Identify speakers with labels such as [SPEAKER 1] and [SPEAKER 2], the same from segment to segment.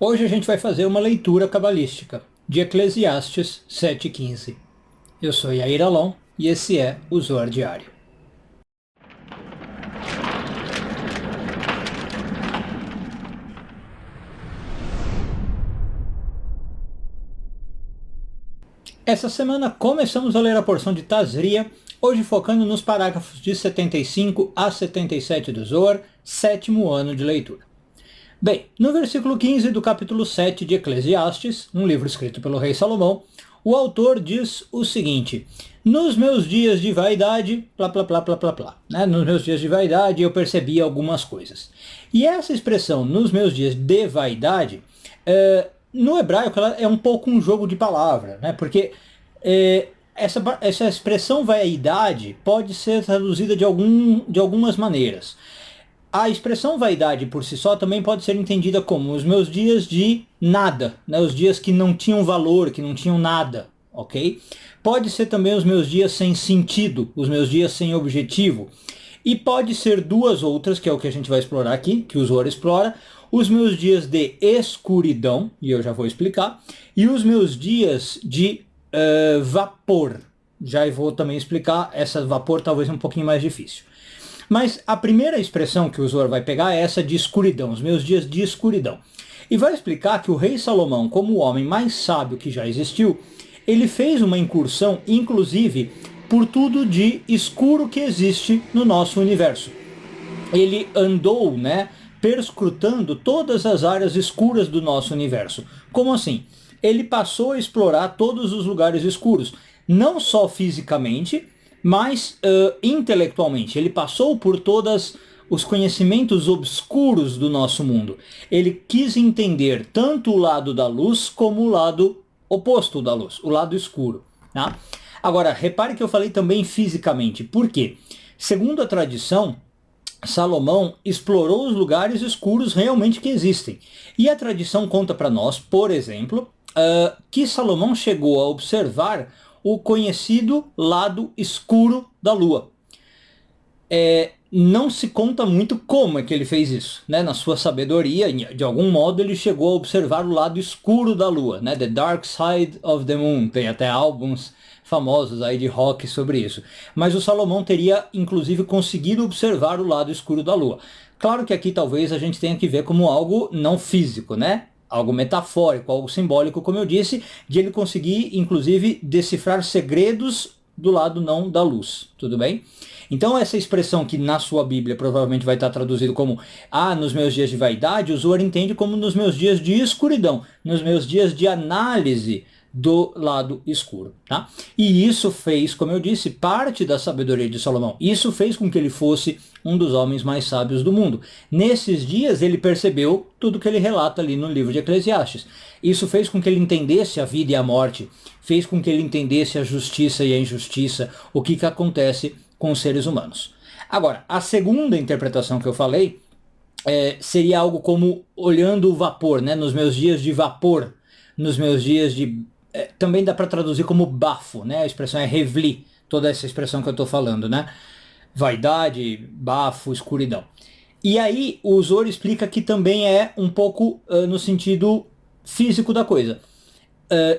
[SPEAKER 1] Hoje a gente vai fazer uma leitura cabalística de Eclesiastes 7,15. Eu sou Yair Alon e esse é o Zohar Diário. Essa semana começamos a ler a porção de Tazria, hoje focando nos parágrafos de 75 a 77 do Zohar, sétimo ano de leitura. Bem, no versículo 15 do capítulo 7 de Eclesiastes, um livro escrito pelo rei Salomão, o autor diz o seguinte: nos meus dias de vaidade, plá, plá, plá, plá, plá, plá, né? Nos meus dias de vaidade eu percebi algumas coisas. E essa expressão, nos meus dias de vaidade, no hebraico ela é um pouco um jogo de palavra, né? Porque essa expressão vaidade pode ser traduzida de algumas maneiras. A expressão vaidade por si só também pode ser entendida como os meus dias de nada, né? Os dias que não tinham valor, que não tinham nada, ok? Pode ser também os meus dias sem sentido, os meus dias sem objetivo. E pode ser duas outras, que é o que a gente vai explorar aqui, que o Zohar explora, os meus dias de escuridão, e eu já vou explicar, e os meus dias de vapor. Já vou também explicar, essa vapor talvez um pouquinho mais difícil. Mas a primeira expressão que o Zohar vai pegar é essa de escuridão, os meus dias de escuridão. E vai explicar que o rei Salomão, como o homem mais sábio que já existiu, ele fez uma incursão, inclusive, por tudo de escuro que existe no nosso universo. Ele andou, perscrutando todas as áreas escuras do nosso universo. Como assim? Ele passou a explorar todos os lugares escuros, não só fisicamente, mas intelectualmente. Ele passou por todos os conhecimentos obscuros do nosso mundo. Ele quis entender tanto o lado da luz como o lado oposto da luz, o lado escuro. Tá? Agora, repare que eu falei também fisicamente. Por quê? Segundo a tradição, Salomão explorou os lugares escuros realmente que existem. E a tradição conta para nós, por exemplo, que Salomão chegou a observar o conhecido lado escuro da Lua. Não se conta muito como é que ele fez isso, né? Na sua sabedoria, de algum modo ele chegou a observar o lado escuro da Lua, né? The Dark Side of the Moon, tem até álbuns famosos aí de rock sobre isso. Mas o Salomão teria inclusive conseguido observar o lado escuro da Lua. Claro que aqui talvez a gente tenha que ver como algo não físico, né? Algo metafórico, algo simbólico, como eu disse, de ele conseguir, inclusive, decifrar segredos do lado não da luz, tudo bem? Então essa expressão que na sua Bíblia provavelmente vai estar traduzido como nos meus dias de vaidade, o Zohar entende como nos meus dias de escuridão, nos meus dias de análise do lado escuro, tá? E isso fez, como eu disse, parte da sabedoria de Salomão. Isso fez com que ele fosse um dos homens mais sábios do mundo. Nesses dias ele percebeu tudo que ele relata ali no livro de Eclesiastes. Isso fez com que ele entendesse a vida e a morte, fez com que ele entendesse a justiça e a injustiça, o que acontece com os seres humanos. Agora, a segunda interpretação que eu falei seria algo como olhando o vapor, né? Nos meus dias de vapor, nos meus dias de... também dá para traduzir como bafo, né? A expressão é revli, toda essa expressão que eu estou falando, né? Vaidade, bafo, escuridão. E aí o Zohar explica que também é um pouco no sentido físico da coisa.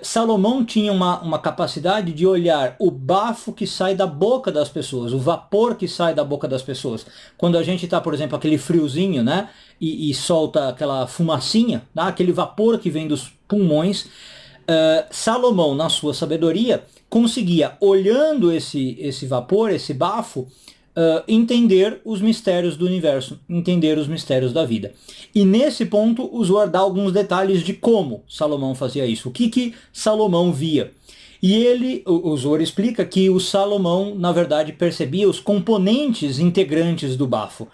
[SPEAKER 1] Salomão tinha uma capacidade de olhar o bafo que sai da boca das pessoas, o vapor que sai da boca das pessoas. Quando a gente está, por exemplo, aquele friozinho, né? E solta aquela fumacinha, tá? Aquele vapor que vem dos pulmões. Salomão, na sua sabedoria, conseguia, olhando esse vapor, esse bafo, entender os mistérios do universo, entender os mistérios da vida. E nesse ponto, o Zohar dá alguns detalhes de como Salomão fazia isso, o que Salomão via. E o Zohar explica que o Salomão, na verdade, percebia os componentes integrantes do bafo.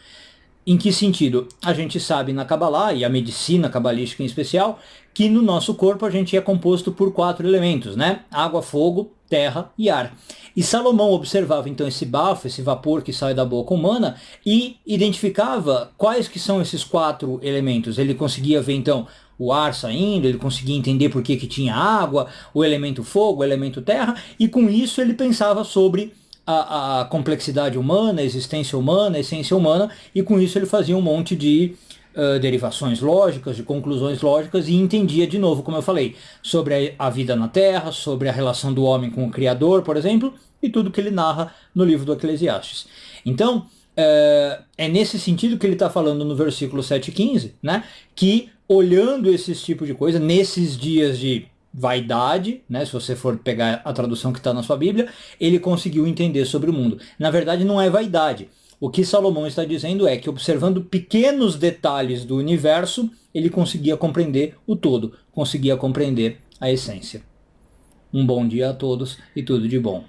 [SPEAKER 1] Em que sentido? A gente sabe na Kabbalah, e a medicina cabalística em especial, que no nosso corpo a gente é composto por 4 elementos, né? Água, fogo, terra e ar. E Salomão observava então esse bafo, esse vapor que sai da boca humana e identificava quais que são esses 4 elementos. Ele conseguia ver então o ar saindo, ele conseguia entender por que tinha água, o elemento fogo, o elemento terra, e com isso ele pensava sobre a complexidade humana, a existência humana, a essência humana, e com isso ele fazia um monte de derivações lógicas, de conclusões lógicas, e entendia de novo, como eu falei, sobre a vida na Terra, sobre a relação do homem com o Criador, por exemplo, e tudo que ele narra no livro do Eclesiastes. Então, é nesse sentido que ele está falando no versículo 7,15, né, que olhando esses tipos de coisa, nesses dias de vaidade, né, se você for pegar a tradução que está na sua Bíblia, ele conseguiu entender sobre o mundo. Na verdade, não é vaidade. O que Salomão está dizendo é que, observando pequenos detalhes do universo, ele conseguia compreender o todo, conseguia compreender a essência. Um bom dia a todos e tudo de bom.